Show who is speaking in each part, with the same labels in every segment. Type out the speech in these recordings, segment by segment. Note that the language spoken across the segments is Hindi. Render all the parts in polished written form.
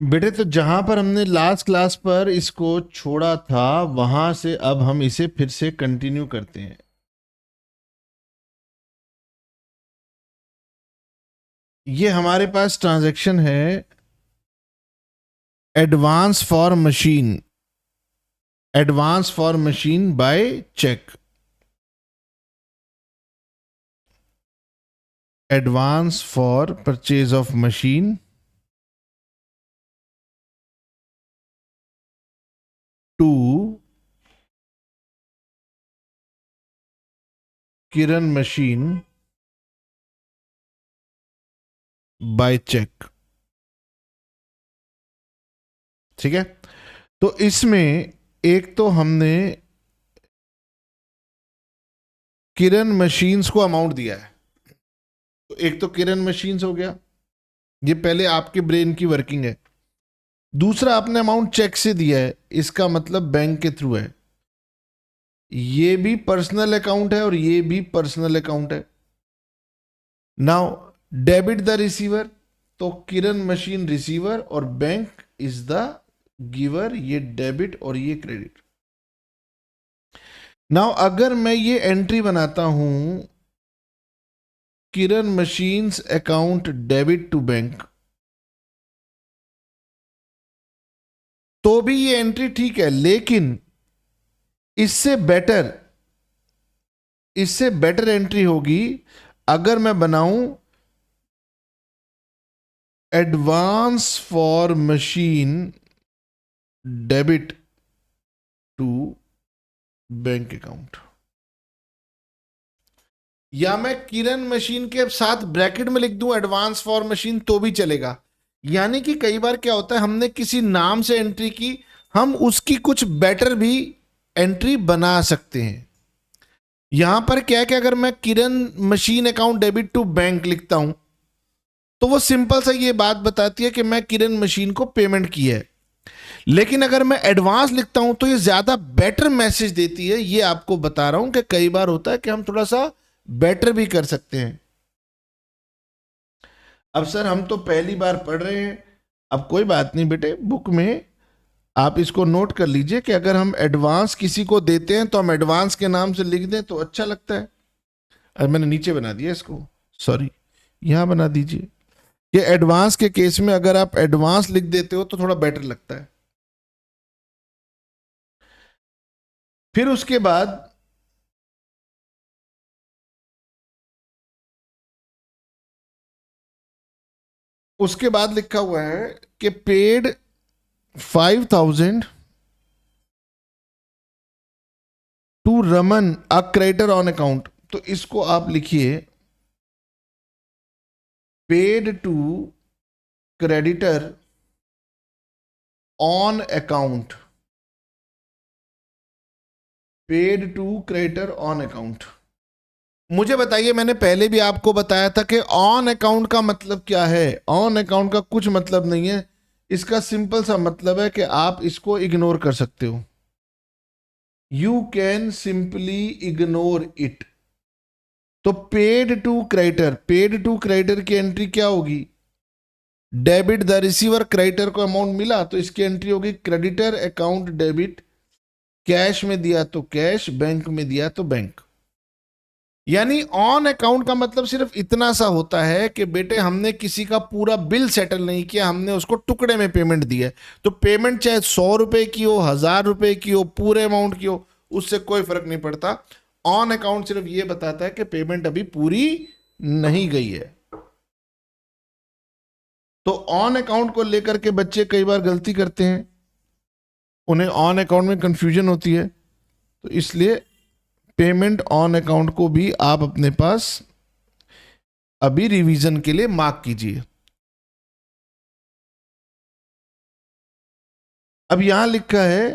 Speaker 1: बेटे तो जहां पर हमने लास्ट क्लास पर इसको छोड़ा था वहां से अब हम इसे फिर से कंटिन्यू करते हैं। ये हमारे पास ट्रांजैक्शन है advance for machine, advance for machine by cheque, advance for purchase of machine to Kiran machine by cheque. ठीक है, तो इसमें एक तो हमने किरण मशीन्स को अमाउंट दिया है, तो एक तो किरण मशीन्स हो गया, ये पहले आपके ब्रेन की वर्किंग है। दूसरा आपने अमाउंट चेक से दिया है, इसका मतलब बैंक के थ्रू है। ये भी पर्सनल अकाउंट है और ये भी पर्सनल अकाउंट है। नाउ डेबिट द रिसीवर, तो किरण मशीन रिसीवर और बैंक इज द गिवर, ये डेबिट और ये क्रेडिट। नाउ अगर मैं ये एंट्री बनाता हूं Kiran machines account debit to bank, तो भी ये एंट्री ठीक है, लेकिन इससे बेटर, इससे बेटर एंट्री होगी अगर मैं बनाऊं advance for machine debit to bank account, या मैं किरण मशीन के साथ ब्रैकेट में लिख दूं एडवांस फॉर मशीन तो भी चलेगा। यानी कि कई बार क्या होता है, हमने किसी नाम से एंट्री की, हम उसकी कुछ बेटर भी एंट्री बना सकते हैं। यहां पर क्या है कि अगर मैं Kiran machine account debit to bank लिखता हूं तो वो सिंपल सा ये बात बताती है कि मैं किरण मशीन को पेमेंट की है। लेकिन अगर मैं एडवांस लिखता हूं तो ये ज्यादा बेटर मैसेज देती है। ये आपको बता रहा हूं कि कई बार होता है कि हम थोड़ा सा बेटर भी कर सकते हैं। अब सर हम तो पहली बार पढ़ रहे हैं, अब कोई बात नहीं बेटे, बुक में आप इसको नोट कर लीजिए कि अगर हम एडवांस किसी को देते हैं तो हम एडवांस के नाम से लिख दें तो अच्छा लगता है। अरे मैंने नीचे बना दिया इसको, सॉरी, यहां बना दीजिए कि एडवांस के केस में अगर आप एडवांस लिख देते हो तो थोड़ा बेटर लगता है। फिर उसके बाद उसके बाद लिखा हुआ है कि paid 5,000 to Raman a creditor on account, तो इसको आप लिखिए paid to creditor on account, paid to creditor on account. मुझे बताइए, मैंने पहले भी आपको बताया था कि ऑन अकाउंट का मतलब क्या है। ऑन अकाउंट का कुछ मतलब नहीं है, इसका सिंपल सा मतलब है कि आप इसको इग्नोर कर सकते हो। You can simply ignore it. तो paid to creditor, paid to creditor की एंट्री क्या होगी, डेबिट द रिसीवर, क्रेडिटर को अमाउंट मिला तो इसकी एंट्री होगी क्रेडिटर अकाउंट डेबिट, कैश में दिया तो कैश, बैंक में दिया तो बैंक। यानी ऑन अकाउंट का मतलब सिर्फ इतना सा होता है कि बेटे हमने किसी का पूरा बिल सेटल नहीं किया, हमने उसको टुकड़े में पेमेंट दी है। तो पेमेंट चाहे 100 रुपए की हो, 1000 रुपए की हो, पूरे अमाउंट की हो, उससे कोई फर्क नहीं पड़ता। ऑन अकाउंट सिर्फ ये बताता है कि पेमेंट अभी पूरी नहीं गई है। तो ऑन अकाउंट को लेकर के बच्चे कई बार गलती करते हैं, उन्हें ऑन अकाउंट में कंफ्यूजन होती है, तो इसलिए पेमेंट ऑन अकाउंट को भी आप अपने पास अभी रिवीजन के लिए मार्क कीजिए। अब यहां लिखा है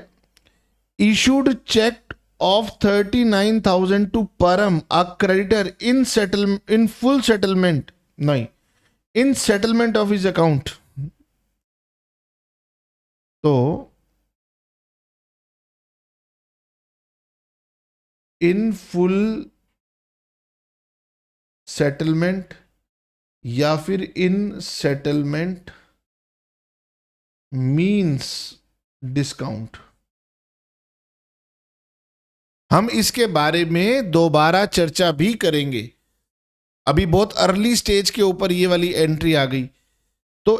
Speaker 1: इशूड चेक ऑफ 39,000 टू परम a creditor in settle in full settlement, नहीं, इन सेटलमेंट ऑफ हिज अकाउंट। तो इन फुल सेटलमेंट या फिर इन सेटलमेंट मीन्स डिस्काउंट। हम इसके बारे में दोबारा चर्चा भी करेंगे, अभी बहुत अर्ली स्टेज के ऊपर ये वाली एंट्री आ गई। तो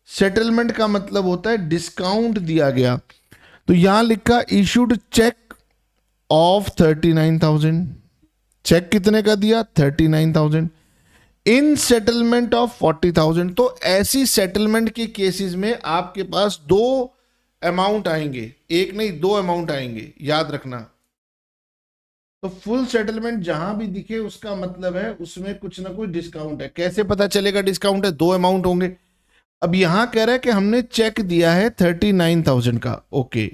Speaker 1: सेटलमेंट का मतलब होता है डिस्काउंट दिया गया। तो यहां लिखा इशूड चेक ऑफ 39,000। चेक कितने का दिया? 39,000 इन सेटलमेंट ऑफ 40,000। तो ऐसी सेटलमेंट के केसेस में आपके पास दो अमाउंट आएंगे, एक नहीं दो अमाउंट आएंगे, याद रखना। तो फुल सेटलमेंट जहां भी दिखे उसका मतलब है उसमें कुछ ना कुछ डिस्काउंट है। कैसे पता चलेगा डिस्काउंट है? दो अमाउंट होंगे। अब यहां कह रहा है कि हमने चेक दिया है 39,000 का, okay,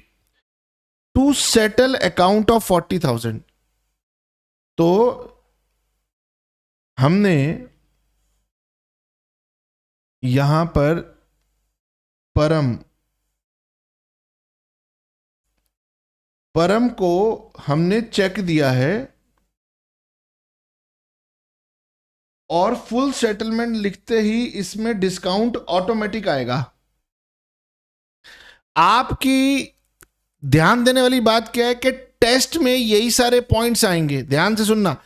Speaker 1: to settle account of 40,000। तो हमने यहां पर परम को हमने चेक दिया है और फुल सेटलमेंट लिखते ही इसमें डिस्काउंट ऑटोमेटिक आएगा। आपकी ध्यान देने वाली बात क्या है कि टेस्ट में यही सारे पॉइंट्स आएंगे, ध्यान से सुनना।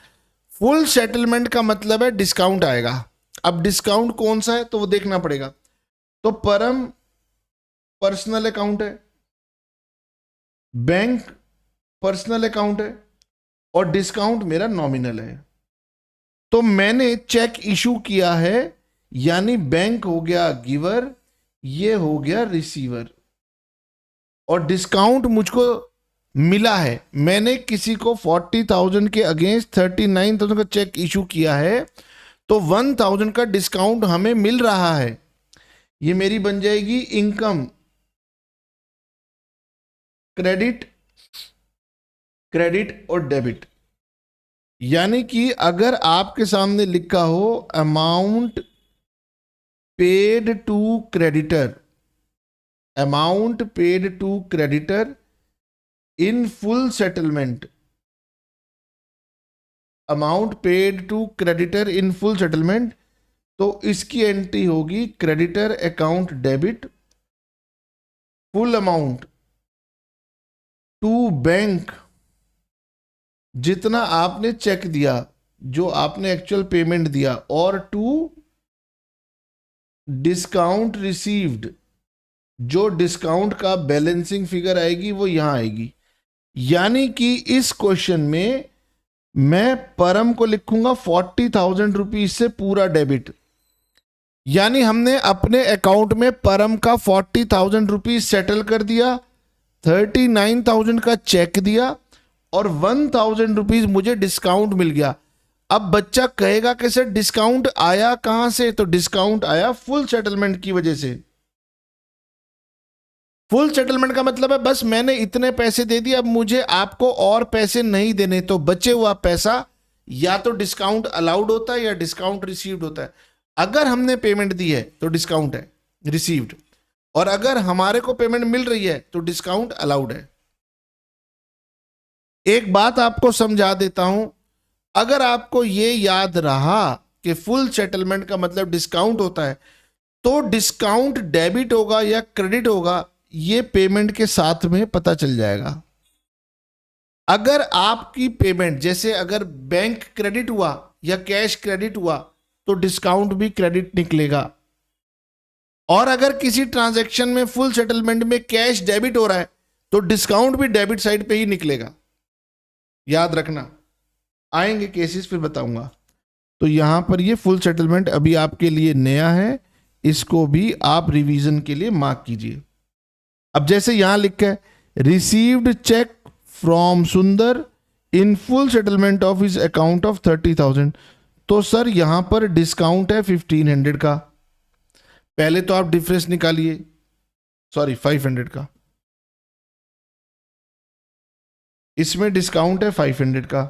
Speaker 1: फुल सेटलमेंट का मतलब है डिस्काउंट आएगा। अब डिस्काउंट कौन सा है तो वो देखना पड़ेगा। तो परम पर्सनल अकाउंट है, बैंक पर्सनल अकाउंट है और डिस्काउंट मेरा नॉमिनल है। तो मैंने चेक इशू किया है, यानी बैंक हो गया गिवर, ये हो गया रिसीवर, और डिस्काउंट मुझको मिला है। मैंने किसी को 40,000 के अगेंस्ट 39,000 का चेक इशू किया है, तो 1,000 का डिस्काउंट हमें मिल रहा है। ये मेरी बन जाएगी इनकम, क्रेडिट और डेबिट। यानी कि अगर आपके सामने लिखा हो amount paid to creditor, amount paid to creditor in full settlement, amount paid to creditor in full settlement, तो इसकी एंट्री होगी creditor account debit, full amount to bank, जितना आपने चेक दिया, जो आपने एक्चुअल पेमेंट दिया, और टू डिस्काउंट रिसीव्ड, जो डिस्काउंट का बैलेंसिंग फिगर आएगी वो यहां आएगी। यानी कि इस क्वेश्चन में मैं परम को लिखूंगा 40,000 रुपीज से पूरा डेबिट। यानी हमने अपने अकाउंट में परम का 40,000 रुपीज सेटल कर दिया, 39,000 का चेक दिया और 1,000 रुपीज मुझे डिस्काउंट मिल गया। अब बच्चा कहेगा कि सर डिस्काउंट आया कहां से? तो डिस्काउंट आया फुल सेटलमेंट की वजह से। फुल सेटलमेंट का मतलब है बस मैंने इतने पैसे दे दिए, अब मुझे आपको और पैसे नहीं देने, तो बचे हुआ पैसा या तो डिस्काउंट अलाउड होता है या डिस्काउंट रिसीव्ड होता है। अगर हमने पेमेंट दी है तो डिस्काउंट है रिसीव्ड, और अगर हमारे को पेमेंट मिल रही है तो डिस्काउंट अलाउड है। एक बात आपको समझा देता हूं, अगर आपको यह याद रहा कि फुल सेटलमेंट का मतलब डिस्काउंट होता है, तो डिस्काउंट डेबिट होगा या क्रेडिट होगा ये पेमेंट के साथ में पता चल जाएगा। अगर आपकी पेमेंट, जैसे अगर बैंक क्रेडिट हुआ या कैश क्रेडिट हुआ, तो डिस्काउंट भी क्रेडिट निकलेगा। और अगर किसी ट्रांजैक्शन में फुल सेटलमेंट में कैश डेबिट हो रहा है, तो डिस्काउंट भी डेबिट साइड पे ही निकलेगा। याद रखना, आएंगे केसेस फिर बताऊंगा। तो यहां पर ये फुल सेटलमेंट अभी आपके लिए नया है, इसको भी आप रिवीजन के लिए मार्क कीजिए। अब जैसे यहां लिखा है रिसीव्ड चेक फ्रॉम सुंदर इन full settlement of his account of 30,000, तो सर यहां पर डिस्काउंट है 1,500 का। पहले तो आप डिफरेंस निकालिए, सॉरी 500 का, इसमें डिस्काउंट है 500 का।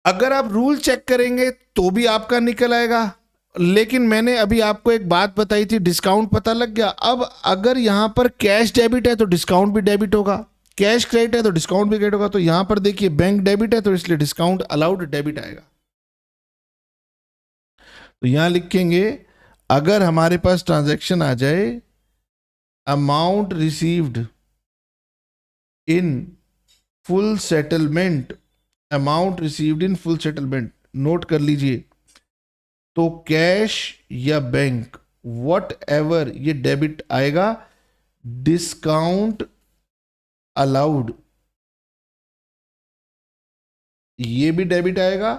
Speaker 1: अगर आप रूल चेक करेंगे तो भी आपका निकल आएगा, लेकिन मैंने अभी आपको एक बात बताई थी, डिस्काउंट पता लग गया। अब अगर यहां पर कैश डेबिट है तो डिस्काउंट भी डेबिट होगा, कैश क्रेडिट है तो डिस्काउंट भी क्रेडिट होगा। तो यहां पर देखिए बैंक डेबिट है तो इसलिए डिस्काउंट अलाउड डेबिट आएगा। तो यहां लिखेंगे अगर हमारे पास ट्रांजैक्शन आ जाए amount received in full settlement, amount received in full settlement, note कर लीजिए, तो कैश या बैंक वट एवर ये डेबिट आएगा, डिस्काउंट अलाउड ये भी डेबिट आएगा,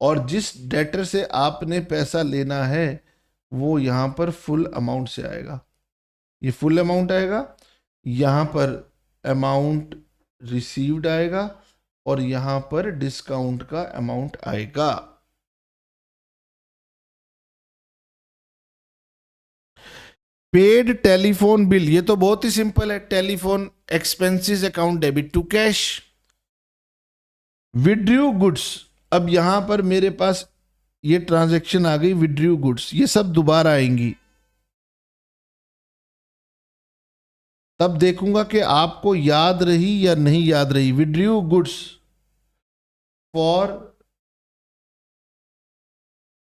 Speaker 1: और जिस डेटर से आपने पैसा लेना है वो यहां पर फुल अमाउंट से आएगा, ये फुल अमाउंट आएगा, यहां पर अमाउंट रिसीव्ड आएगा, और यहां पर डिस्काउंट का अमाउंट आएगा। पेड टेलीफोन बिल, ये तो बहुत ही सिंपल है, telephone expenses account debit to cash. Withdrew goods, अब यहां पर मेरे पास ये ट्रांजैक्शन आ गई विड्रू गुड्स, ये सब दोबारा आएंगी, तब देखूंगा कि आपको याद रही या नहीं याद रही। Withdrew goods for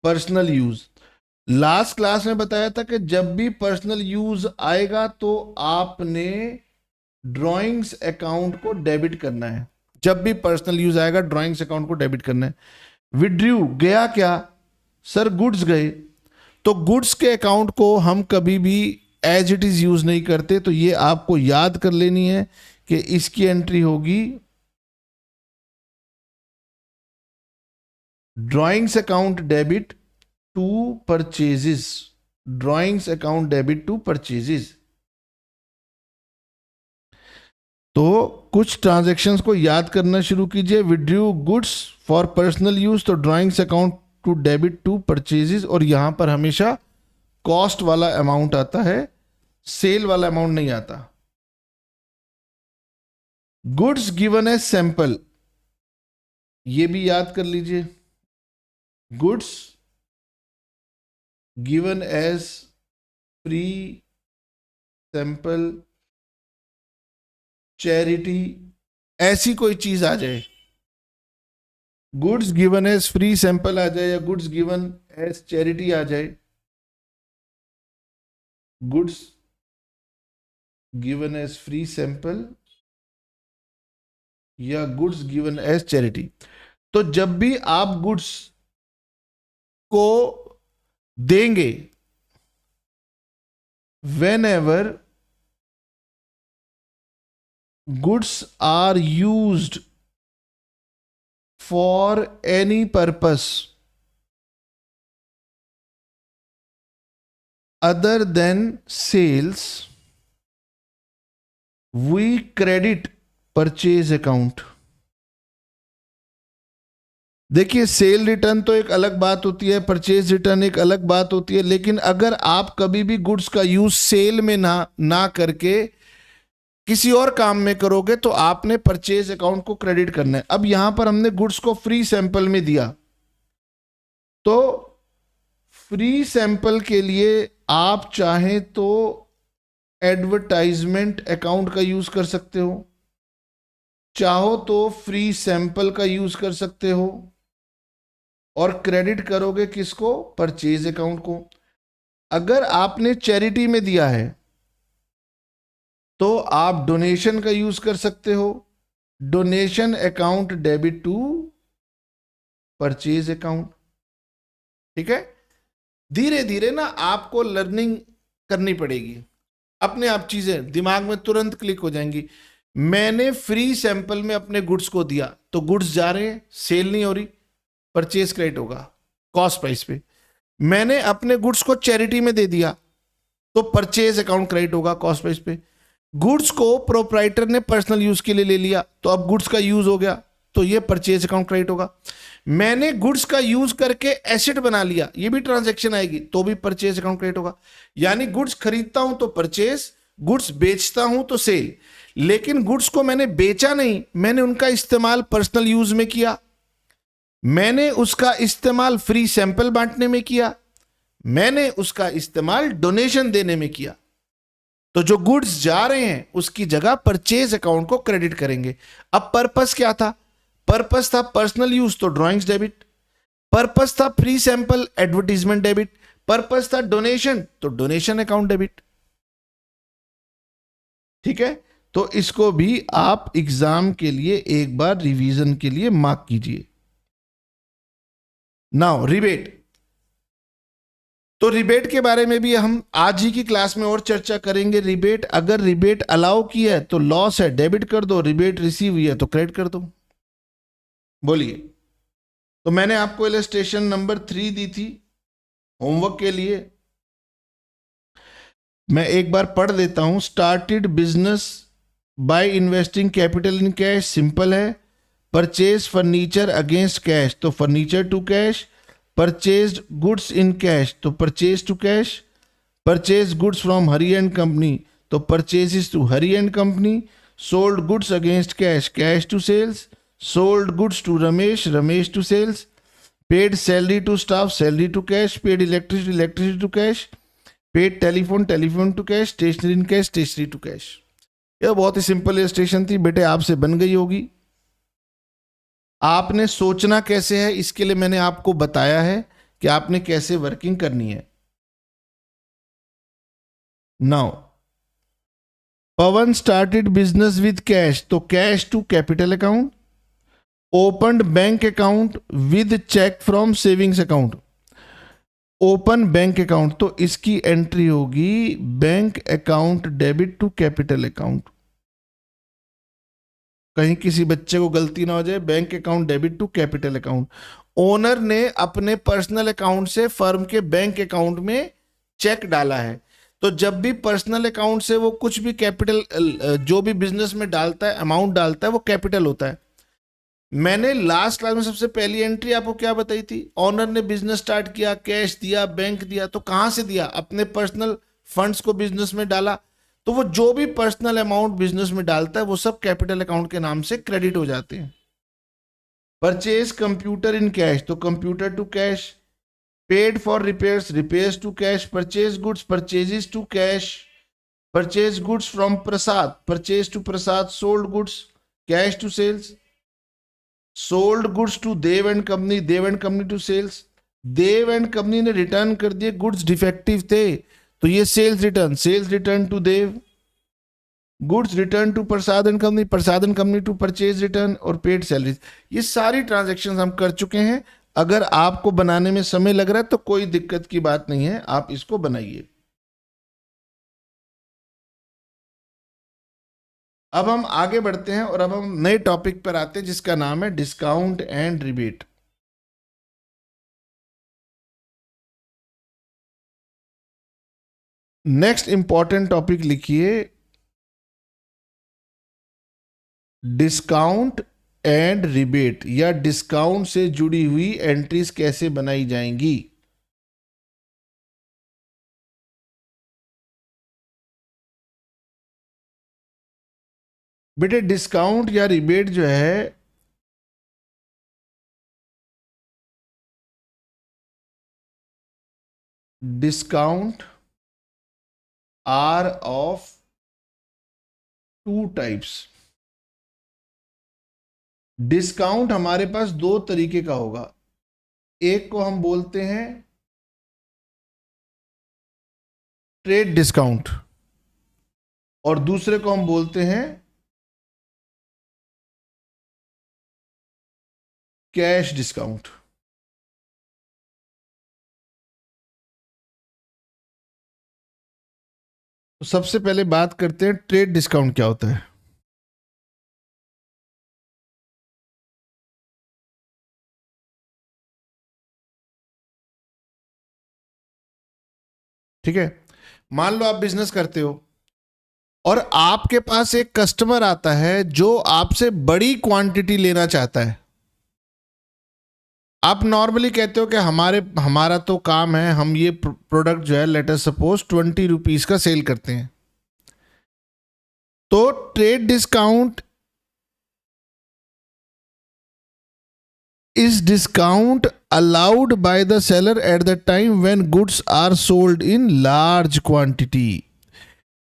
Speaker 1: personal use, last class में बताया था कि जब भी पर्सनल यूज आएगा तो आपने ड्राइंग्स अकाउंट को डेबिट करना है, जब भी पर्सनल यूज आएगा ड्राइंग्स अकाउंट को डेबिट करना है। विड्रू गया क्या सर, गुड्स गए, तो गुड्स के अकाउंट को हम कभी भी एज इट इज यूज नहीं करते, तो ये आपको याद कर लेनी है कि इसकी एंट्री होगी drawings account debit to purchases, drawings account debit to purchases. तो कुछ ट्रांजैक्शंस को याद करना शुरू कीजिए, withdrew goods for personal use तो drawings account to debit to purchases, और यहां पर हमेशा कॉस्ट वाला अमाउंट आता है, सेल वाला अमाउंट नहीं आता। गुड्स गिवन एज सैंपल, ये भी याद कर लीजिए, goods given as free sample charity, ऐसी कोई चीज आ जाए, goods given as free sample आ जाए या गुड्स गिवन एज चैरिटी आ जाए, goods given as free sample या गुड्स गिवन एज चैरिटी, तो जब भी आप गुड्स को देंगे, whenever goods are used for any purpose other than sales, we credit purchase account। देखिए सेल रिटर्न तो एक अलग बात होती है, परचेज रिटर्न एक अलग बात होती है, लेकिन अगर आप कभी भी गुड्स का यूज सेल में ना करके किसी और काम में करोगे तो आपने परचेज अकाउंट को क्रेडिट करना है। अब यहां पर हमने गुड्स को फ्री सैंपल में दिया, तो फ्री सैंपल के लिए आप चाहें तो एडवर्टाइजमेंट अकाउंट का यूज कर सकते हो, चाहो तो फ्री सैंपल का यूज कर सकते हो, और क्रेडिट करोगे किसको, परचेज अकाउंट को। अगर आपने चैरिटी में दिया है तो आप डोनेशन का यूज कर सकते हो, donation account debit to purchase account. ठीक है, धीरे धीरे ना आपको लर्निंग करनी पड़ेगी, अपने आप चीजें दिमाग में तुरंत क्लिक हो जाएंगी। मैंने फ्री सैंपल में अपने गुड्स को दिया तो गुड्स जा रहे हैं, सेल नहीं हो रही, परचेज क्रेडिट होगा कॉस्ट प्राइस पे। मैंने अपने गुड्स को चैरिटी में दे दिया तो परचेज अकाउंट क्रेडिट होगा कॉस्ट प्राइस पे। गुड्स को प्रोप्राइटर ने पर्सनल यूज के लिए ले लिया तो अब गुड्स का यूज हो गया तो ये परचेज अकाउंट क्रेडिट होगा। मैंने गुड्स का यूज करके एसेट बना लिया, ये भी ट्रांजैक्शन आएगी तो भी परचेज अकाउंट क्रेडिट होगा। यानी गुड्स खरीदता हूं तो परचेज, गुड्स बेचता हूं तो सेल। लेकिन गुड्स को मैंने बेचा नहीं, मैंने उनका इस्तेमाल पर्सनल यूज में किया, मैंने उसका इस्तेमाल फ्री सैंपल बांटने में किया, मैंने उसका इस्तेमाल डोनेशन देने में किया, तो जो गुड्स जा रहे हैं उसकी जगह परचेज अकाउंट को क्रेडिट करेंगे। अब पर्पस क्या था, पर्पस था पर्सनल यूज तो ड्राइंग्स डेबिट, पर्पस था free sample advertisement debit, purpose था डोनेशन, तो डोनेशन अकाउंट डेबिट। ठीक है, तो इसको भी आप एग्जाम के लिए एक बार रिवीजन के लिए मार्क कीजिए। नाउ रिबेट, तो रिबेट के बारे में भी हम आज ही की क्लास में और चर्चा करेंगे। रिबेट, अगर रिबेट अलाउ किया है तो लॉस है, डेबिट कर दो, रिबेट रिसीव हुई है तो क्रेडिट कर दो। बोलिए। तो मैंने आपको इलस्ट्रेशन नंबर 3 दी थी होमवर्क के लिए, मैं एक बार पढ़ देता हूं। Started business by investing capital in cash, simple है। परचेज फर्नीचर अगेंस्ट कैश, तो furniture to cash. Purchase goods in cash, तो purchase to cash. Purchase goods from Hari and company, तो purchase to Hari and company. Sold goods against cash, cash to sales. Sold goods to Ramesh, Ramesh to sales. Paid salary to staff, salary to cash. Paid electricity, electricity to cash. Paid telephone, telephone to cash. Stationery in cash, stationery to cash. यह बहुत ही सिंपल इलस्ट्रेशन थी बेटे, आपसे बन गई होगी। आपने सोचना कैसे है इसके लिए मैंने आपको बताया है कि आपने कैसे वर्किंग करनी है। Now Pawan started business with cash, तो cash to capital account. Opened bank account with cheque from savings account. Open bank account, तो इसकी एंट्री होगी bank account debit to capital account. कहीं किसी बच्चे को गलती ना हो जाए, bank account debit to capital account. Owner ने अपने पर्सनल अकाउंट से फर्म के बैंक अकाउंट में चेक डाला है, तो जब भी पर्सनल अकाउंट से वो कुछ भी कैपिटल, जो भी बिजनेस में डालता है, अमाउंट डालता है, वो कैपिटल होता है। मैंने लास्ट क्लास में सबसे पहली एंट्री आपको क्या बताई थी? ऑनर ने बिजनेस स्टार्ट किया, कैश दिया, बैंक दिया, तो कहां से दिया? अपने पर्सनल फंड्स को बिजनेस में डाला। तो वो जो भी पर्सनल अमाउंट बिजनेस में डालता है वो सब कैपिटल अकाउंट के नाम से क्रेडिट हो जाते हैं। परचेज कंप्यूटर इन कैश, तो computer to cash. Paid for repairs, repairs to cash. Purchase goods, purchases to cash. Purchase goods from Prasad, purchase to Prasad. Sold goods, cash to sales. Sold goods to Dev and company, Dev and company to sales. Dev and company ने रिटर्न कर दिए, गुड्स डिफेक्टिव थे, तो ये sales return, sales return to Dev. Goods return to Prasad and company, Prasad and company to purchase return. और पेड सैलरीज। ये सारी ट्रांजैक्शंस हम कर चुके हैं। अगर आपको बनाने में समय लग रहा है तो कोई दिक्कत की बात नहीं है, आप इसको बनाइए। अब हम आगे बढ़ते हैं और अब हम नए टॉपिक पर आते हैं जिसका नाम है discount and rebate. Next important topic लिखिए, डिस्काउंट एंड रिबेट, या डिस्काउंट से जुड़ी हुई एंट्रीज कैसे बनाई जाएंगी। बेटे डिस्काउंट या रिबेट जो है, discount are of two types. Discount हमारे पास दो तरीके का होगा। एक को हम बोलते हैं ट्रेड डिस्काउंट और दूसरे को हम बोलते हैं कैश डिस्काउंट। तो सबसे पहले बात करते हैं ट्रेड डिस्काउंट क्या होता है। ठीक है, मान लो आप बिजनेस करते हो और आपके पास एक कस्टमर आता है जो आपसे बड़ी क्वांटिटी लेना चाहता है। आप नॉर्मली कहते हो कि हमारा तो काम है, हम ये प्रोडक्ट जो है लेट अस सपोज 20 रुपीज का सेल करते हैं। तो trade discount is discount allowed by the seller at the time when goods are sold in large quantity।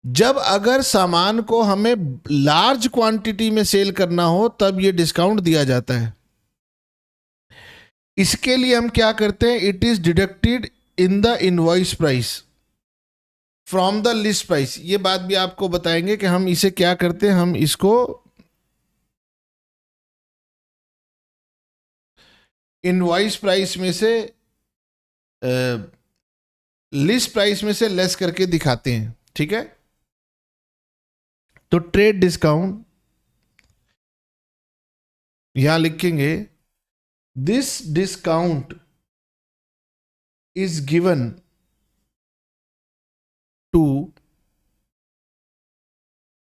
Speaker 1: जब अगर सामान को हमें लार्ज क्वांटिटी में सेल करना हो तब ये डिस्काउंट दिया जाता है। इसके लिए हम क्या करते हैं, it is deducted in the invoice price from the list price. ये बात भी आपको बताएंगे कि हम इसे क्या करते हैं, हम इसको इनवॉइस प्राइस में से लिस्ट प्राइस में से लेस करके दिखाते हैं। ठीक है, तो ट्रेड डिस्काउंट यहां लिखेंगे, this discount is given to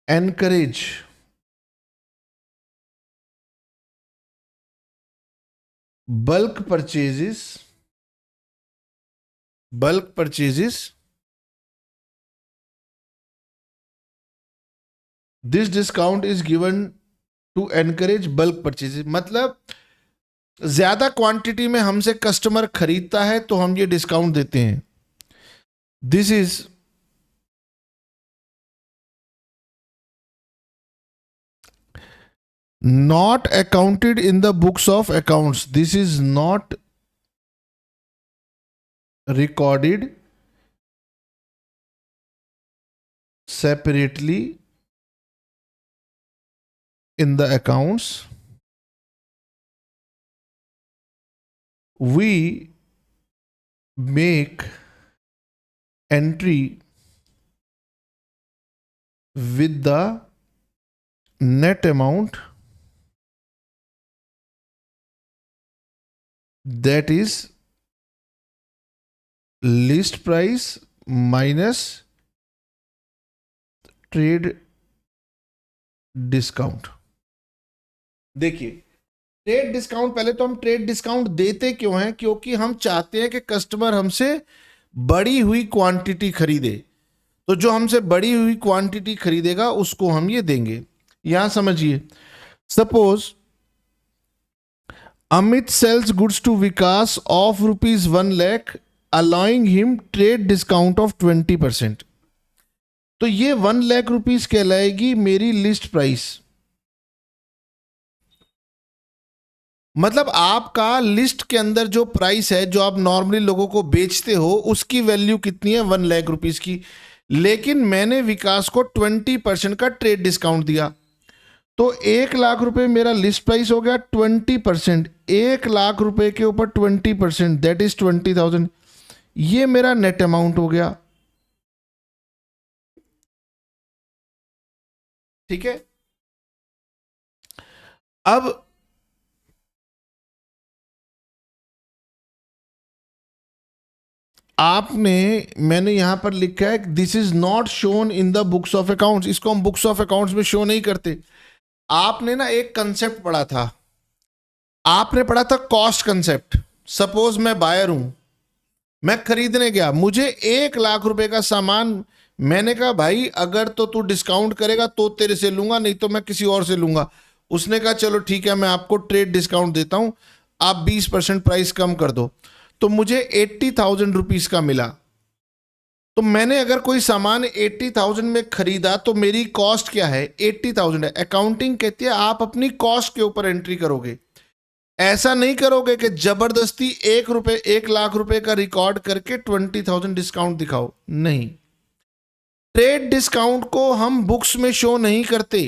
Speaker 1: encourage bulk purchases this discount is given to encourage bulk purchases। मतलब ज्यादा क्वांटिटी में हमसे कस्टमर खरीदता है तो हम ये डिस्काउंट देते हैं। This is not accounted in the books of accounts, this is not recorded separately in the accounts, we make entry with the net amount that is list price minus trade discount. देखिए, ट्रेड डिस्काउंट, पहले तो हम ट्रेड डिस्काउंट देते क्यों हैं? क्योंकि हम चाहते हैं कि कस्टमर हमसे बड़ी हुई क्वांटिटी खरीदे, तो जो हमसे बड़ी हुई क्वांटिटी खरीदेगा उसको हम ये देंगे। यहां समझिए, suppose Amit sells goods to Vikas of rupees 1 lakh, allowing him trade discount of 20%। तो ये 1 लाख रुपीस कहलाएगी मेरी लिस्ट प्राइस। मतलब आपका लिस्ट के अंदर जो प्राइस है, जो आप नॉर्मली लोगों को बेचते हो, उसकी वैल्यू कितनी है? 1 लाख रुपीस की। लेकिन मैंने विकास को 20% का ट्रेड डिस्काउंट दिया, तो 1 लाख रुपए मेरा लिस्ट प्राइस हो गया। 20%, 1 लाख रुपए के ऊपर 20%, दैट इज 20,000। ये मेरा नेट अमाउंट हो गया। ठीक है, अब आपने, मैंने यहां पर लिखा है this is not shown in the books of accounts. इसको हम बुक्स ऑफ अकाउंट्स में शो नहीं करते। आपने ना एक कंसेप्ट पढ़ा था, आपने पढ़ा था कॉस्ट कंसेप्ट। सपोज मैं बायर हूं, मैं खरीदने गया, मुझे 1 लाख रुपए का सामान, मैंने कहा भाई अगर तो तू डिस्काउंट करेगा तो तेरे से लूंगा, नहीं तो मैं किसी और से लूंगा। उसने कहा चलो ठीक है, मैं आपको ट्रेड डिस्काउंट देता हूं, आप 20% प्राइस कम कर दो। तो मुझे 80,000 रुपीज का मिला। तो मैंने अगर कोई सामान 80,000 में खरीदा तो मेरी कॉस्ट क्या है? 80,000 है। अकाउंटिंग कहती है आप अपनी कॉस्ट के ऊपर एंट्री करोगे। ऐसा नहीं करोगे कि जबरदस्ती 1 लाख रुपए का रिकॉर्ड करके 20,000 डिस्काउंट दिखाओ। नहीं, ट्रेड डिस्काउंट को हम बुक्स में शो नहीं करते।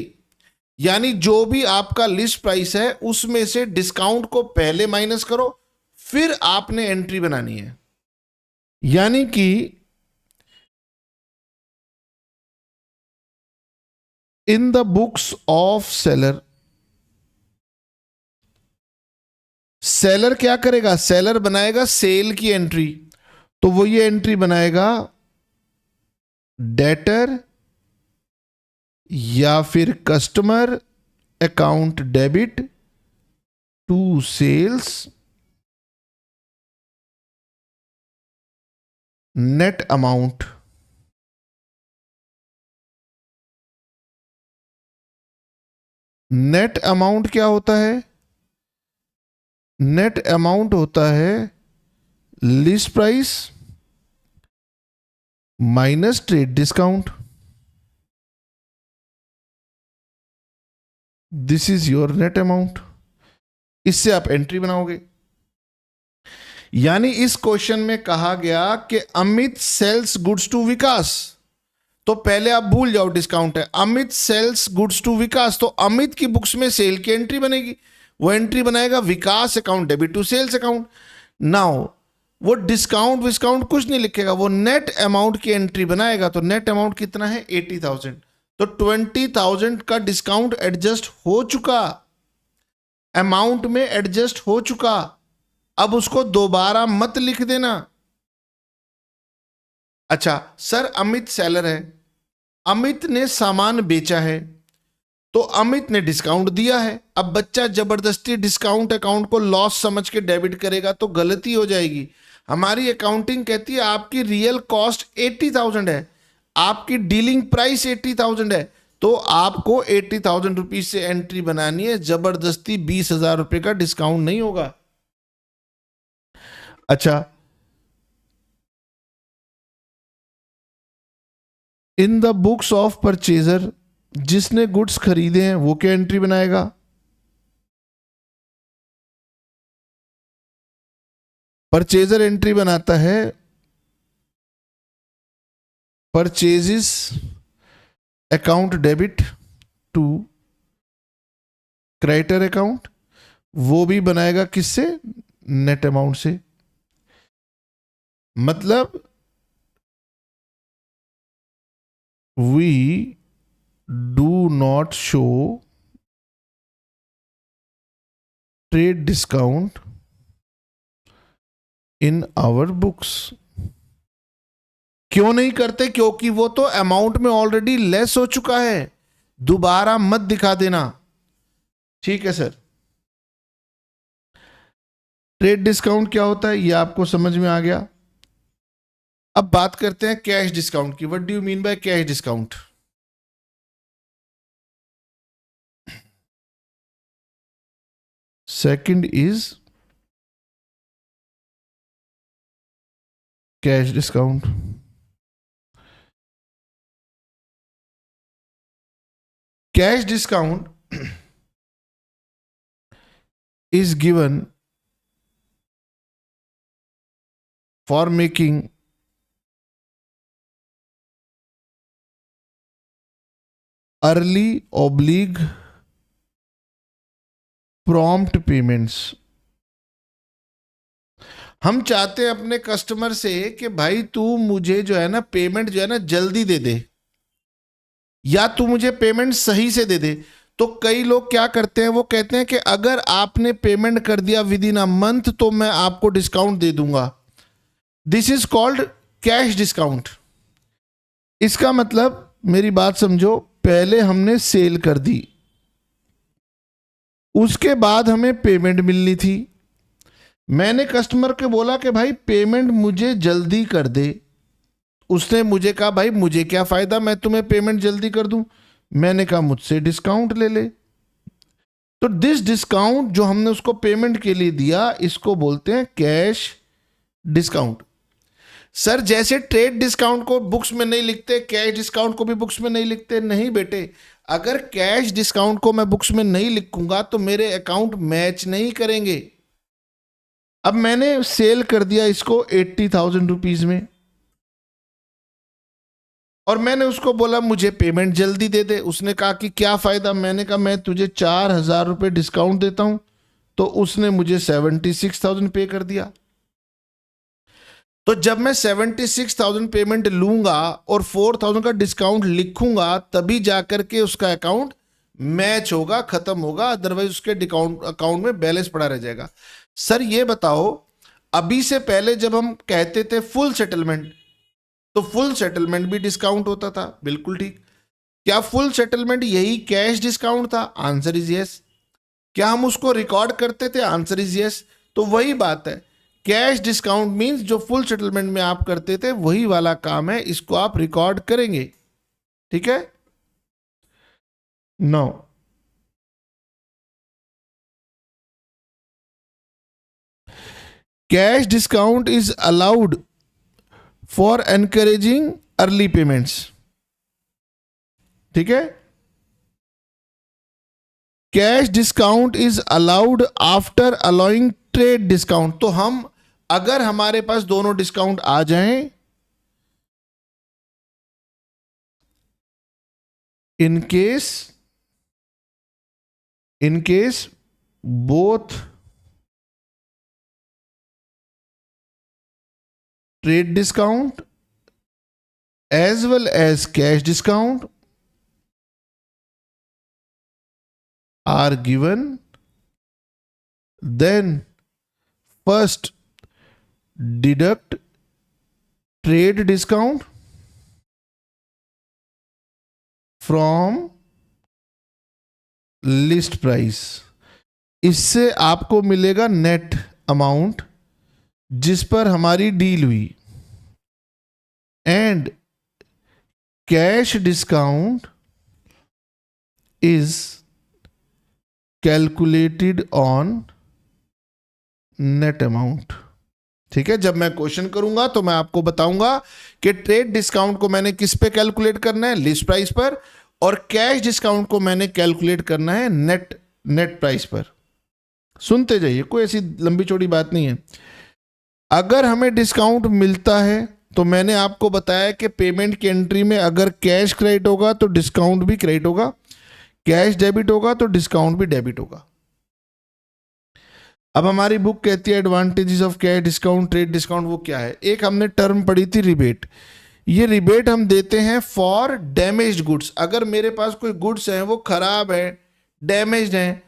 Speaker 1: यानी जो भी आपका लिस्ट प्राइस है उसमें से डिस्काउंट को पहले माइनस करो, फिर आपने एंट्री बनानी है। यानी कि इन the books of seller, seller क्या करेगा? सेलर बनाएगा सेल की एंट्री। तो वो ये एंट्री बनाएगा, डेटर या फिर customer account debit to sales net amount. Net amount क्या होता है? नेट अमाउंट होता है list price minus trade discount. This is your net amount. इससे आप एंट्री बनाओगे। यानी इस क्वेश्चन में कहा गया कि अमित सेल्स गुड्स टू विकास, तो पहले आप भूल जाओ डिस्काउंट है, अमित सेल्स गुड्स टू विकास, तो अमित की बुक्स में सेल की एंट्री बनेगी, वो एंट्री बनाएगा Vikas account debit to sales account. Now वो डिस्काउंट विस्काउंट कुछ नहीं लिखेगा, वो नेट अमाउंट की एंट्री बनाएगा। तो नेट अमाउंट कितना है 80,000, तो 20,000 का डिस्काउंट एडजस्ट हो चुका, अमाउंट में एडजस्ट हो चुका। अब उसको दोबारा मत लिख देना। अच्छा सर अमित सेलर है, अमित ने सामान बेचा है, तो अमित ने डिस्काउंट दिया है। अब बच्चा जबरदस्ती डिस्काउंट अकाउंट को लॉस समझ के डेबिट करेगा तो गलती हो जाएगी। हमारी अकाउंटिंग कहती है आपकी रियल कॉस्ट 80,000 है, आपकी डीलिंग प्राइस 80,000 है, तो आपको 80,000 रुपीज से एंट्री बनानी है, जबरदस्ती 20,000 रुपए का डिस्काउंट नहीं होगा। अच्छा इन द बुक्स ऑफ परचेजर, जिसने गुड्स खरीदे हैं वो क्या एंट्री बनाएगा? परचेजर एंट्री बनाता है purchases account debit to creditor account, वो भी बनाएगा किससे? नेट अमाउंट से। मतलब we do not show trade discount in our books। क्यों नहीं करते? क्योंकि वो तो अमाउंट में ऑलरेडी लेस हो चुका है, दोबारा मत दिखा देना। ठीक है सर, ट्रेड डिस्काउंट क्या होता है ये आपको समझ में आ गया। अब बात करते हैं कैश डिस्काउंट की। What do you mean by cash discount? Second is cash discount. Cash discount is given for making early oblique prompt payments। हम चाहते हैं अपने कस्टमर से कि भाई तू मुझे जो है ना पेमेंट जो है ना जल्दी दे दे, या तू मुझे पेमेंट सही से दे दे। तो कई लोग क्या करते हैं, वो कहते हैं कि अगर आपने पेमेंट कर दिया विद इन अ मंथ तो मैं आपको डिस्काउंट दे दूंगा। This is called cash discount. इसका मतलब मेरी बात समझो, पहले हमने सेल कर दी, उसके बाद हमें पेमेंट मिलनी थी। मैंने कस्टमर को बोला कि भाई पेमेंट मुझे जल्दी कर दे, उसने मुझे कहा भाई मुझे क्या फायदा, मैं तुम्हें पेमेंट जल्दी कर दूं। मैंने कहा मुझसे डिस्काउंट ले ले। तो दिस डिस्काउंट जो हमने उसको पेमेंट के लिए दिया, इसको बोलते हैं कैश डिस्काउंट। सर जैसे ट्रेड डिस्काउंट को बुक्स में नहीं लिखते, कैश डिस्काउंट को भी बुक्स में नहीं लिखते। नहीं बेटे, अगर कैश डिस्काउंट को मैं बुक्स में नहीं लिखूंगा तो मेरे अकाउंट मैच नहीं करेंगे। अब मैंने सेल कर दिया इसको 80,000 रुपीज में, और मैंने उसको बोला मुझे पेमेंट जल्दी दे दे। उसने कहा कि क्या फायदा? मैंने कहा मैं तुझे 4,000 रुपये डिस्काउंट देता हूं। तो उसने मुझे 76,000 पे कर दिया। तो जब मैं 76,000 पेमेंट लूंगा और 4,000 का डिस्काउंट लिखूंगा, तभी जाकर के उसका अकाउंट मैच होगा, खत्म होगा, अदरवाइज उसके अकाउंट में बैलेंस पड़ा रह जाएगा। सर ये बताओ, अभी से पहले जब हम कहते थे फुल सेटलमेंट, तो फुल सेटलमेंट भी डिस्काउंट होता था। बिल्कुल ठीक। क्या फुल सेटलमेंट यही कैश डिस्काउंट था? Answer is yes. क्या हम उसको रिकॉर्ड करते थे? Answer is yes. तो वही बात है, कैश डिस्काउंट मींस जो फुल सेटलमेंट में आप करते थे वही वाला काम है, इसको आप रिकॉर्ड करेंगे। ठीक है। No, cash discount is allowed for encouraging early payments. ठीक है। Cash discount is allowed after allowing trade discount. तो हम अगर हमारे पास दोनों डिस्काउंट आ जाएं, in case both trade discount as well as cash discount are given, then first deduct trade discount from list price. इससे आपको मिलेगा नेट अमाउंट जिस पर हमारी डील हुई, and cash discount is calculated on net amount. ठीक है, जब मैं क्वेश्चन करूंगा तो मैं आपको बताऊंगा कि ट्रेड डिस्काउंट को मैंने किस पे कैलकुलेट करना है, लिस्ट प्राइस पर, और कैश डिस्काउंट को मैंने कैलकुलेट करना है नेट प्राइस पर. सुनते जाइए, कोई ऐसी लंबी चौड़ी बात नहीं है. अगर हमें डिस्काउंट मिलता है तो मैंने आपको बताया कि पेमेंट की एंट्री में अगर कैश क्रेडिट होगा तो डिस्काउंट भी क्रेडिट होगा, कैश डेबिट होगा तो डिस्काउंट भी डेबिट होगा. अब हमारी बुक कहती है advantages of cash discount, trade discount. वो क्या है? एक हमने टर्म पढ़ी थी रिबेट. ये रिबेट हम देते हैं फॉर डैमेज्ड गुड्स. अगर मेरे पास कोई गुड्स हैं वो खराब है, डैमेज्ड हैं,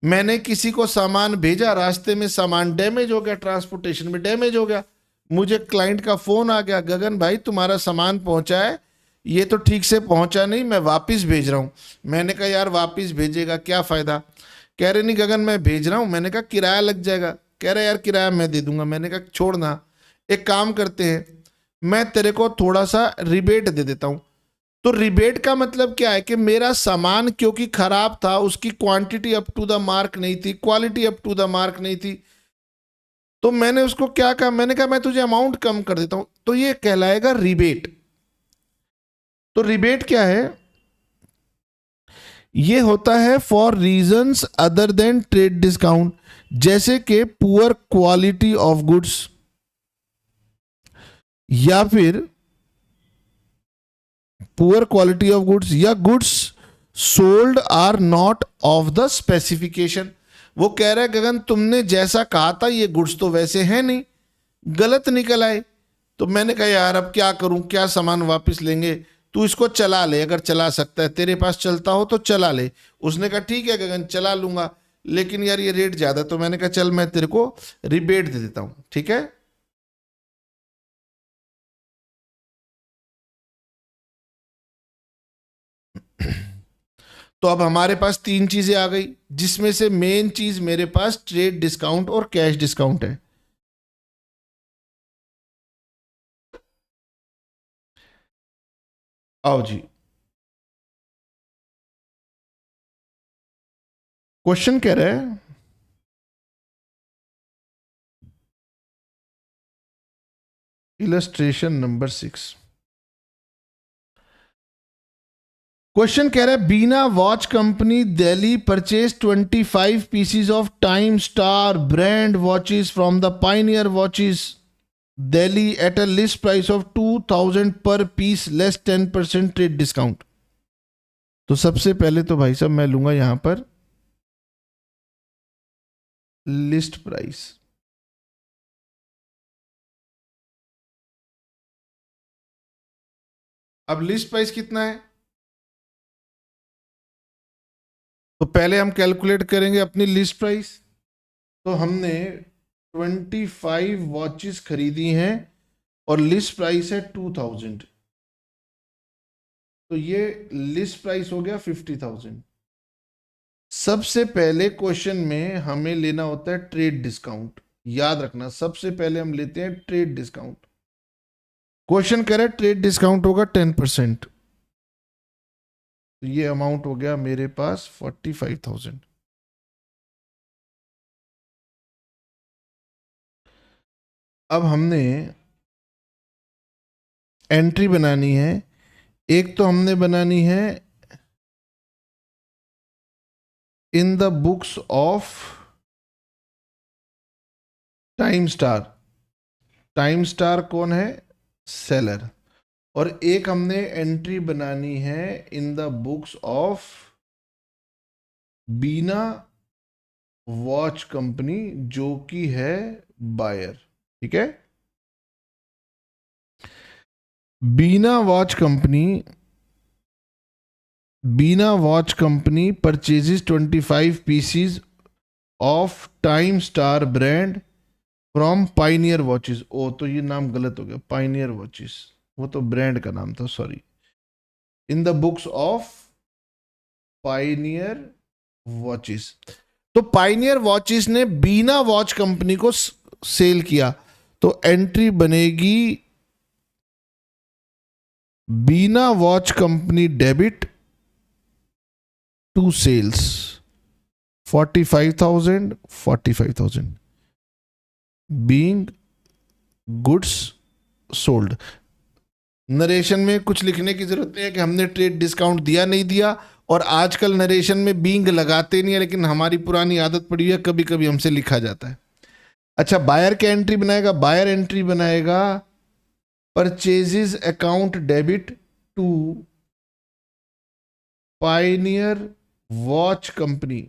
Speaker 1: मैंने किसी को सामान भेजा, रास्ते में सामान डैमेज हो गया, ट्रांसपोर्टेशन में डैमेज हो गया, मुझे क्लाइंट का फोन आ गया, गगन भाई तुम्हारा सामान पहुंचा है, ये तो ठीक से पहुंचा नहीं, मैं वापस भेज रहा हूं. मैंने कहा यार वापस भेजेगा क्या फायदा? कह रहे नहीं गगन मैं भेज रहा हूं. मैंने कहा किराया लग जाएगा. कह रहे यार किराया मैं दे दूंगा. मैंने कहा छोड़ना, एक काम करते हैं, मैं तेरे को थोड़ा सा रिबेट दे देता हूं. तो रिबेट का मतलब क्या है कि मेरा सामान क्योंकि खराब था, उसकी quantity up to the mark नहीं थी, quality up to the mark नहीं थी, तो मैंने उसको क्या कहा, मैंने कहा मैं तुझे अमाउंट कम कर देता हूं. तो ये कहलाएगा रिबेट. तो रिबेट क्या है? ये होता है for reasons other than trade discount, जैसे कि पुअर क्वालिटी ऑफ गुड्स, या फिर पुअर क्वालिटी ऑफ गुड्स, या goods sold are not of the specification. वो कह रहा है गगन तुमने जैसा कहा था ये गुड्स तो वैसे हैं नहीं, गलत निकल आए. तो मैंने कहा यार अब क्या करूं, क्या सामान वापस लेंगे, तू इसको चला ले, अगर चला सकता है, तेरे पास चलता हो तो चला ले. उसने कहा ठीक है गगन चला लूंगा, लेकिन यार ये रेट ज्यादा. तो मैंने कहा चल मैं तेरे को रिबेट दे देता हूं. ठीक है, तो अब हमारे पास तीन चीजें आ गई, जिसमें से मेन चीज मेरे पास ट्रेड डिस्काउंट और कैश डिस्काउंट है. आओ जी, क्वेश्चन कह रहा है इलस्ट्रेशन नंबर 6. क्वेश्चन कह रहा है Bina watch company Delhi purchase 25 pieces of Time Star brand watches from the Pioneer Watches Delhi at a list price of 2000 per piece less 10% trade discount. तो सबसे पहले तो भाई साहब मैं लूंगा यहां पर लिस्ट प्राइस. अब लिस्ट प्राइस कितना है? तो पहले हम कैलकुलेट करेंगे अपनी लिस्ट प्राइस. तो हमने 25 वॉचेस खरीदी हैं और लिस्ट प्राइस है 2000, तो ये लिस्ट प्राइस हो गया 50,000. सबसे पहले क्वेश्चन में हमें लेना होता है ट्रेड डिस्काउंट. याद रखना सबसे पहले हम लेते हैं ट्रेड डिस्काउंट. क्वेश्चन कह रहा है ट्रेड डिस्काउंट होगा 10%, तो ये अमाउंट हो गया मेरे पास 45,000. अब हमने एंट्री बनानी है. एक तो हमने बनानी है in the books of Time Star. Time Star कौन है? सेलर। और एक हमने एंट्री बनानी है in the books of Bina watch company, जो कि है बायर। ठीक है, Bina watch company purchases 25 pieces of Time Star brand from Pioneer Watches. ओ तो ये नाम गलत हो गया, पाइनियर वॉचेस, वो तो ब्रांड का नाम था, sorry. In the books of Pioneer Watches. तो पाइनियर वॉचेस ने बीना वॉच कंपनी को सेल किया, तो एंट्री बनेगी Bina watch company debit to sales 45,000 being goods sold. Narration में कुछ लिखने की जरूरत नहीं है कि हमने ट्रेड डिस्काउंट दिया नहीं दिया, और आजकल नरेशन में बीइंग लगाते नहीं है, लेकिन हमारी पुरानी आदत पड़ी है, कभी कभी हमसे लिखा जाता है। अच्छा, बायर क्या एंट्री बनाएगा? बायर एंट्री बनाएगा purchases account debit to Pioneer Watch Company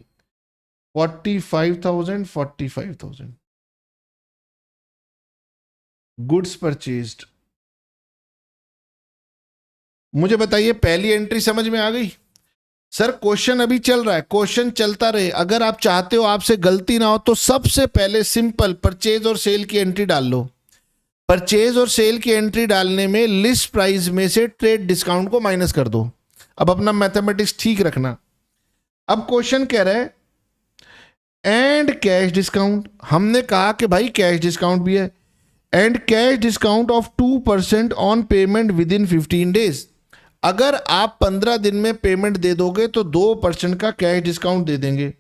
Speaker 1: 45,000 goods purchased. मुझे बताइए, पहली एंट्री समझ में आ गई? सर क्वेश्चन अभी चल रहा है, क्वेश्चन चलता रहे। अगर आप चाहते हो आपसे गलती ना हो तो सबसे पहले सिंपल परचेज और सेल की एंट्री डाल लो। परचेज और सेल की एंट्री डालने में लिस्ट प्राइस में से ट्रेड डिस्काउंट को माइनस कर दो। अब अपना मैथमेटिक्स ठीक रखना। अब क्वेश्चन कह रहा है एंड कैश डिस्काउंट। हमने कहा कि भाई कैश डिस्काउंट भी है, and cash discount of 2% on payment with in 15 days. अगर आप 15 दिन में पेमेंट दे दोगे तो 2% का कैश डिस्काउंट दे देंगे।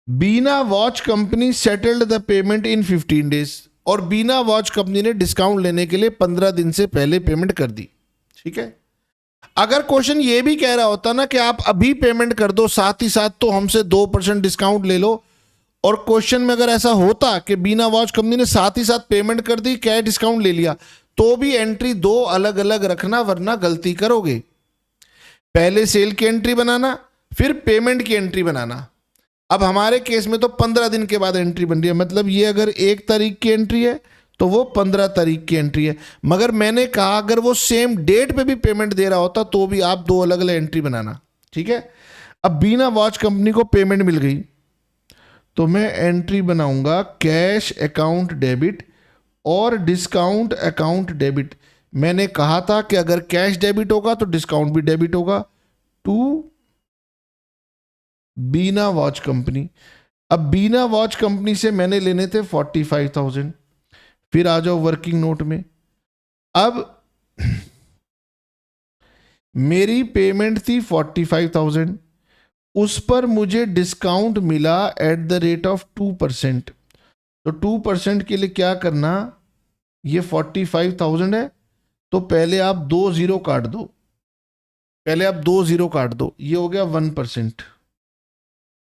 Speaker 1: Bina watch company settled the payment in 15 days, और बीना वॉच कंपनी ने डिस्काउंट लेने के लिए 15 दिन से पहले पेमेंट कर दी। ठीक है, अगर क्वेश्चन ये भी कह रहा होता ना कि आप अभी पेमेंट कर दो, साथ ही साथ तो हमसे 2% डिस्काउंट ले लो, और क्वेश्चन में अगर ऐसा होता कि बीना वॉच कंपनी ने साथ ही साथ पेमेंट कर दी, कैश डिस्काउंट ले लिया, तो भी एंट्री दो अलग अलग रखना, वरना गलती करोगे। पहले सेल की एंट्री बनाना, फिर पेमेंट की एंट्री बनाना। अब हमारे केस में तो 15 दिन के बाद एंट्री बन रही है, मतलब ये अगर 1 तारीख की एंट्री है तो वो 15 तारीख की एंट्री है। मगर मैंने कहा अगर वो सेम डेट पे भी पेमेंट दे रहा होता तो भी आप 2 अलग अलग एंट्री बनाना। ठीक है, अब बीना वॉच कंपनी को पेमेंट मिल गई तो मैं एंट्री बनाऊंगा कैश अकाउंट डेबिट और डिस्काउंट अकाउंट डेबिट। मैंने कहा था कि अगर कैश डेबिट होगा तो डिस्काउंट भी डेबिट होगा टू बीना वॉच कंपनी। अब बीना वॉच कंपनी से मैंने लेने थे 45,000। फिर आ जाओ वर्किंग नोट में। अब मेरी पेमेंट थी 45,000, उस पर मुझे डिस्काउंट मिला एट द रेट ऑफ 2%। तो 2% के लिए क्या करना, ये 45,000 है तो पहले आप 2 जीरो काट दो, पहले आप 2 जीरो काट दो, ये हो गया 1%।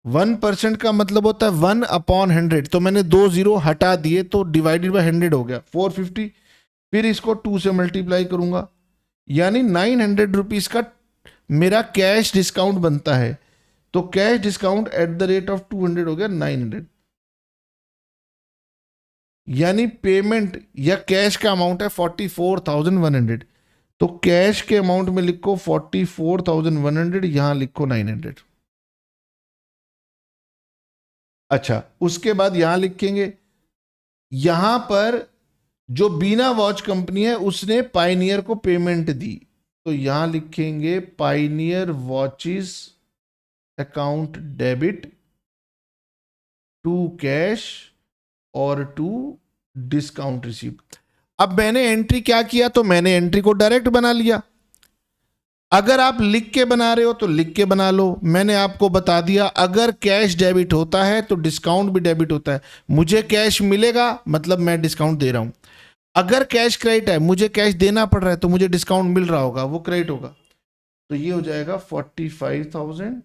Speaker 1: 1% का मतलब होता है 1/100, तो मैंने 2 जीरो हटा दिए तो डिवाइडेड बाय 100 हो गया 450। फिर इसको 2 से मल्टीप्लाई करूंगा, यानी 900 रुपीज का मेरा कैश डिस्काउंट बनता है। तो cash discount at the rate of 200 हो गया 900, यानी पेमेंट या कैश का अमाउंट है 44,100। तो कैश के अमाउंट में लिखो 44,100, यहां लिखो 900। अच्छा, उसके बाद यहां लिखेंगे, यहां पर जो बीना वॉच कंपनी है उसने पाइनियर को पेमेंट दी, तो यहां लिखेंगे Pioneer watches account debit to cash और टू डिस्काउंट रिसीव्ड। अब मैंने एंट्री क्या किया, तो मैंने एंट्री को डायरेक्ट बना लिया। अगर आप लिख के बना रहे हो तो लिख के बना लो। मैंने आपको बता दिया अगर कैश डेबिट होता है तो डिस्काउंट भी डेबिट होता है। मुझे कैश मिलेगा मतलब मैं डिस्काउंट दे रहा हूं। अगर कैश क्रेडिट है, मुझे कैश देना पड़ रहा है, तो मुझे डिस्काउंट मिल रहा होगा, वो क्रेडिट होगा। तो ये हो जाएगा 45,000,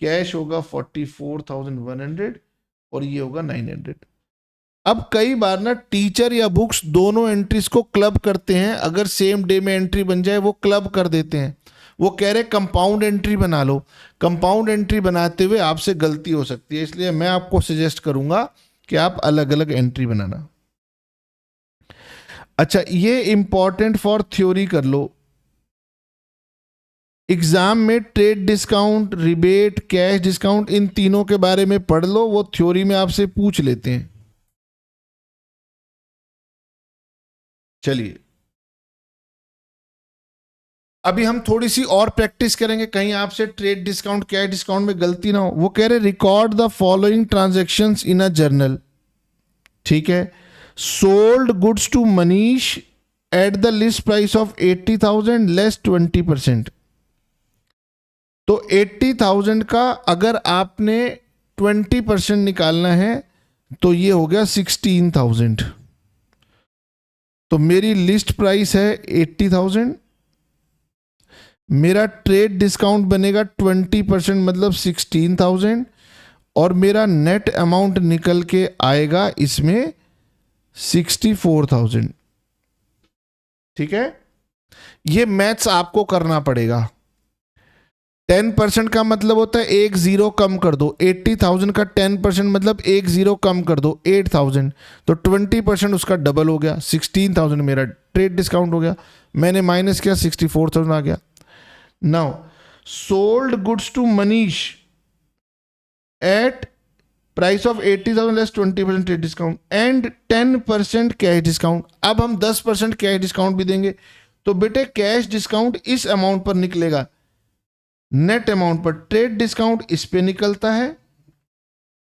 Speaker 1: कैश होगा 44,100 और ये होगा 900। अब कई बार ना टीचर या बुक्स दोनों एंट्रीज को क्लब करते हैं, अगर सेम डे में एंट्री बन जाए वो क्लब कर देते हैं। वो कह रहे कंपाउंड एंट्री बना लो। कंपाउंड एंट्री बनाते हुए आपसे गलती हो सकती है, इसलिए मैं आपको सजेस्ट करूंगा कि आप अलग अलग एंट्री बनाना। अच्छा, ये इंपॉर्टेंट फॉर थ्योरी कर लो। एग्जाम में trade discount, rebate, cash discount, इन तीनों के बारे में पढ़ लो, वो थ्योरी में आपसे पूछ लेते हैं। चलिए अभी हम थोड़ी सी और प्रैक्टिस करेंगे, कहीं आपसे ट्रेड डिस्काउंट, कैश डिस्काउंट में गलती ना हो। वो कह रहे record the following transactions in a journal. ठीक है, sold goods to Manish at the list price of 80,000 less 20%। तो 80,000 का अगर आपने 20% निकालना है तो ये हो गया 16,000। तो मेरी लिस्ट प्राइस है 80,000, मेरा ट्रेड डिस्काउंट बनेगा 20% मतलब 16,000, और मेरा नेट अमाउंट निकल के आएगा इसमें 64,000। ठीक है, ये मैथ्स आपको करना पड़ेगा। 10% का मतलब होता है एक जीरो कम कर दो। 80,000 का 10% मतलब एक जीरो कम कर दो, 8,000। तो 20% उसका डबल हो गया, 16,000 मेरा ट्रेड डिस्काउंट हो गया। मैंने माइनस किया, 64,000 आ गया। Now sold goods to Manish at price of 80,000 less 20% trade discount and 10% cash discount. अब हम 10% कैश डिस्काउंट भी देंगे। तो बेटे कैश डिस्काउंट इस अमाउंट पर निकलेगा, नेट अमाउंट पर। ट्रेड डिस्काउंट इस पे निकलता है,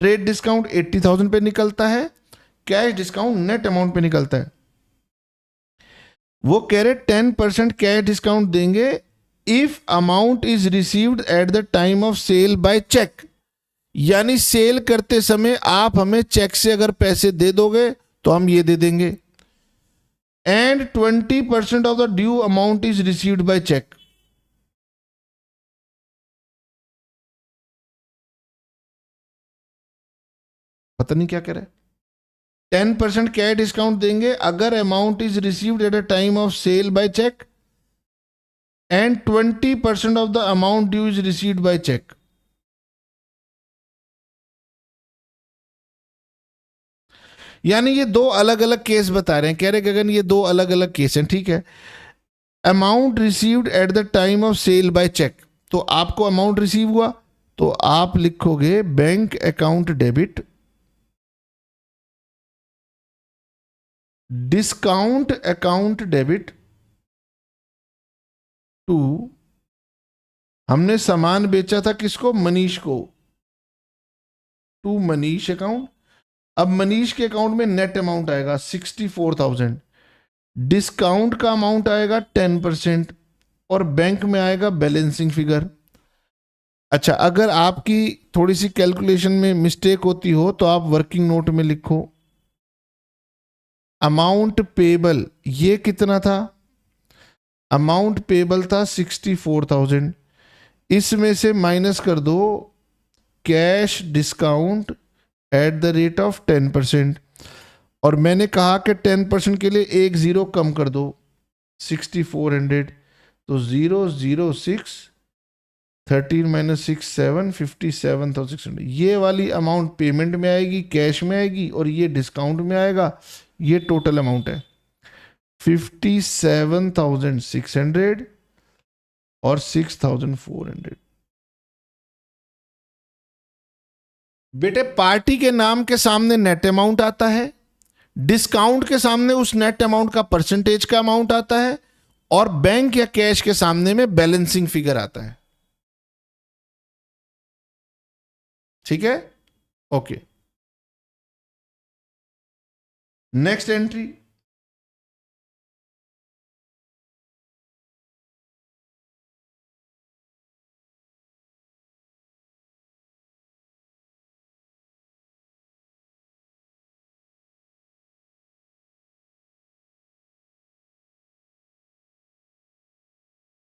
Speaker 1: ट्रेड डिस्काउंट 80,000 पे निकलता है, कैश डिस्काउंट नेट अमाउंट पे निकलता है। वो कह रहे 10% कैश डिस्काउंट देंगे if amount is received at the time of sale by cheque. यानी सेल करते समय आप हमें चेक से अगर पैसे दे दोगे तो हम ये दे देंगे। And 20% of the due amount is received by cheque. पता नहीं क्या कह रहे हैं। 10% कैश डिस्काउंट देंगे अगर amount is received at a time of sale by cheque, and 20% of the amount due is received by cheque. यानी ये दो अलग अलग केस बता रहे हैं। कह रहे गगन ये दो अलग अलग केस हैं। ठीक है, amount received at the time of sale by cheque, तो आपको अमाउंट रिसीव हुआ तो आप लिखोगे bank account debit, discount account debit to, हमने सामान बेचा था किसको, मनीष को, टू मनीष अकाउंट। अब मनीष के अकाउंट में नेट अमाउंट आएगा 64,000, डिस्काउंट का अमाउंट आएगा 10%, और बैंक में आएगा बैलेंसिंग फिगर। अच्छा, अगर आपकी थोड़ी सी कैलकुलेशन में मिस्टेक होती हो तो आप वर्किंग नोट में लिखो अमाउंट पेबल ये कितना था, अमाउंट पेबल था 64,000, इसमें से माइनस कर दो cash discount at the rate of 10%, और मैंने कहा कि 10% के लिए एक जीरो कम कर दो 6400, तो 006 13 माइनस 6 7 57,600। ये वाली अमाउंट पेमेंट में आएगी, कैश में आएगी, और ये डिस्काउंट में आएगा। ये टोटल अमाउंट है 57,600 और 6,400। बेटे पार्टी के नाम के सामने नेट अमाउंट आता है, डिस्काउंट के सामने उस नेट अमाउंट का परसेंटेज का अमाउंट आता है, और बैंक या कैश के सामने में बैलेंसिंग फिगर आता है। ठीक है, ओके। नेक्स्ट एंट्री,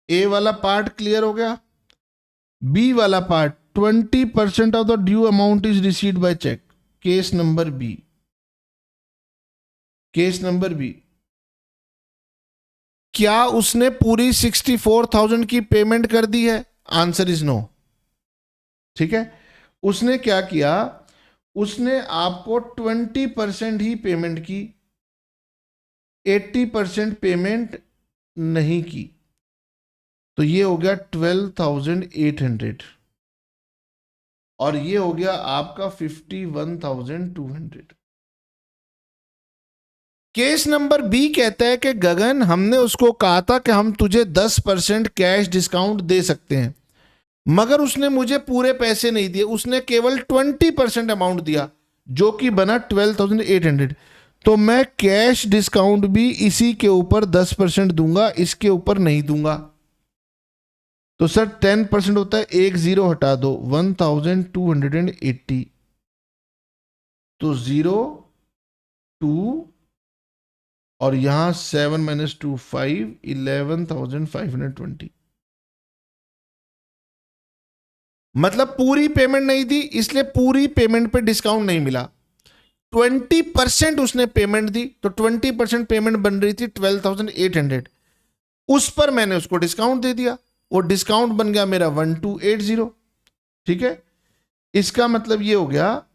Speaker 1: ए वाला पार्ट क्लियर हो गया। बी वाला part, 20% of the due amount is received by cheque, case number B. Case number B, क्या उसने पूरी 64,000 की पेमेंट कर दी है? Answer is no. ठीक है, उसने क्या किया, उसने आपको 20% ही पेमेंट की, 80% पेमेंट नहीं की, तो ये हो गया 12,800 और ये हो गया आपका 51,200। केस नंबर बी कहता है कि गगन, हमने उसको कहा था कि हम तुझे 10% कैश डिस्काउंट दे सकते हैं, मगर उसने मुझे पूरे पैसे नहीं दिए, उसने केवल 20% अमाउंट दिया, जो कि बना 12,800। तो मैं कैश डिस्काउंट भी इसी के ऊपर 10% दूंगा, इसके ऊपर नहीं दूंगा। तो सर 10% होता है, एक जीरो हटा दो, 1,280, तो 0 2 और यहां 7 - 2 5, 11,520। मतलब पूरी पेमेंट नहीं दी, इसलिए पूरी पेमेंट पे डिस्काउंट नहीं मिला। 20% उसने पेमेंट दी, तो 20% पेमेंट बन रही थी 12,800, उस पर मैंने उसको डिस्काउंट दे दिया, वो डिस्काउंट बन गया मेरा 1,280। ठीक है, इसका मतलब ये हो गया,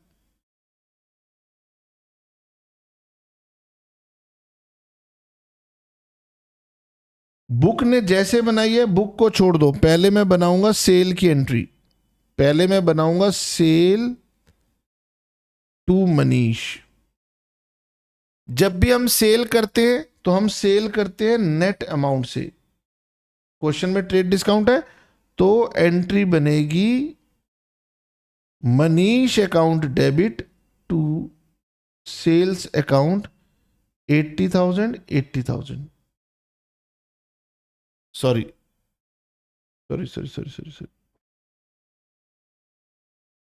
Speaker 1: बुक ने जैसे बनाई है, बुक को छोड़ दो, पहले मैं बनाऊंगा सेल की एंट्री, पहले मैं बनाऊंगा सेल टू मनीष। जब भी हम सेल करते हैं तो हम सेल करते हैं नेट अमाउंट से, क्वेश्चन में ट्रेड डिस्काउंट है, तो एंट्री बनेगी Manish account debit to sales account 80,000 80,000। Sorry sorry sorry sorry sorry sorry,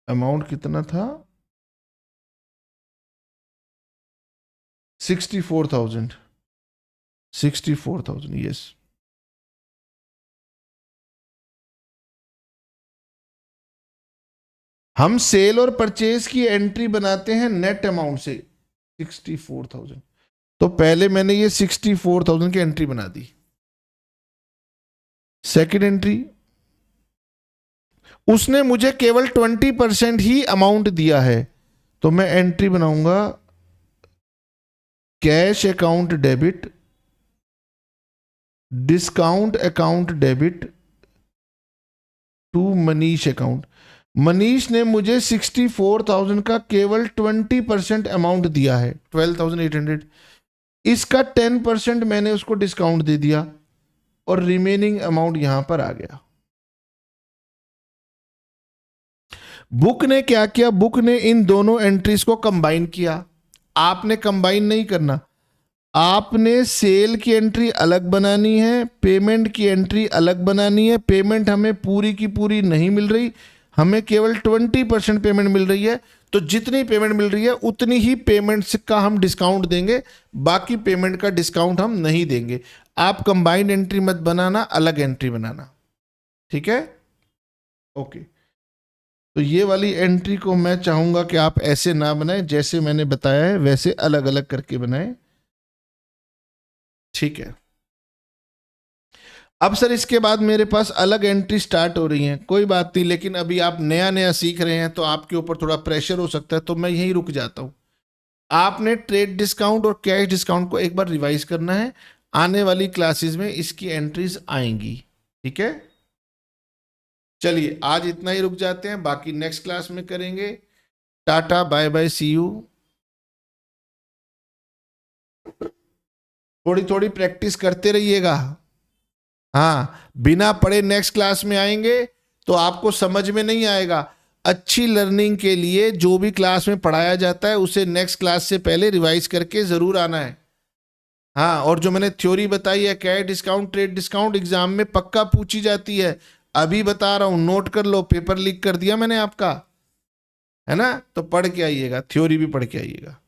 Speaker 1: amount कितना था? 64,000, 64,000, यस। हम सेल और परचेज की एंट्री बनाते हैं नेट अमाउंट से 64,000, तो पहले मैंने ये 64,000 की एंट्री बना दी। सेकंड एंट्री, उसने मुझे केवल 20% ही अमाउंट दिया है, तो मैं एंट्री बनाऊंगा cash account debit discount account debit to Manish account. Manish ने मुझे 64,000 का केवल 20% अमाउंट दिया है, 12,800, इसका 10% मैंने उसको डिस्काउंट दे दिया और रिमेनिंग अमाउंट यहां पर आ गया। बुक ने क्या किया, बुक ने इन दोनों एंट्रीज को कंबाइन किया। आपने कंबाइन नहीं करना, आपने सेल की एंट्री अलग बनानी है, पेमेंट की एंट्री अलग बनानी है। पेमेंट हमें पूरी की पूरी नहीं मिल रही, हमें केवल 20% पेमेंट मिल रही है, तो जितनी पेमेंट मिल रही है उतनी ही पेमेंट का हम डिस्काउंट देंगे, बाकी पेमेंट का डिस्काउंट हम नहीं देंगे। आप कंबाइंड एंट्री मत बनाना, अलग एंट्री बनाना, ठीक है? ओके, तो ये वाली एंट्री को मैं चाहूंगा कि आप ऐसे ना बनाएं, जैसे मैंने बताया है वैसे अलग अलग करके बनाएं, ठीक है? अब सर इसके बाद मेरे पास अलग एंट्री स्टार्ट हो रही है, कोई बात नहीं, लेकिन अभी आप नया नया सीख रहे हैं तो आपके ऊपर थोड़ा प्रेशर हो सकता है, तो मैं यहीं रुक जाता हूं। आपने ट्रेड डिस्काउंट और कैश डिस्काउंट को एक बार रिवाइज करना है, आने वाली क्लासेस में इसकी एंट्रीज आएंगी, ठीक है? चलिए आज इतना ही रुक जाते हैं, बाकी नेक्स्ट क्लास में करेंगे। Tata bye bye, see you. थोड़ी थोड़ी प्रैक्टिस करते रहिएगा, हाँ, बिना पढ़े नेक्स्ट क्लास में आएंगे तो आपको समझ में नहीं आएगा। अच्छी लर्निंग के लिए जो भी क्लास में पढ़ाया जाता है उसे नेक्स्ट क्लास से पहले रिवाइज करके जरूर आना है। हाँ, और जो मैंने थ्योरी बताई है cash discount trade discount, exam में पक्का पूछी जाती है, अभी बता रहा हूं, नोट कर लो, पेपर लीक कर दिया मैंने आपका, है ना? तो पढ़ के आइएगा, थ्योरी भी पढ़ के आइएगा।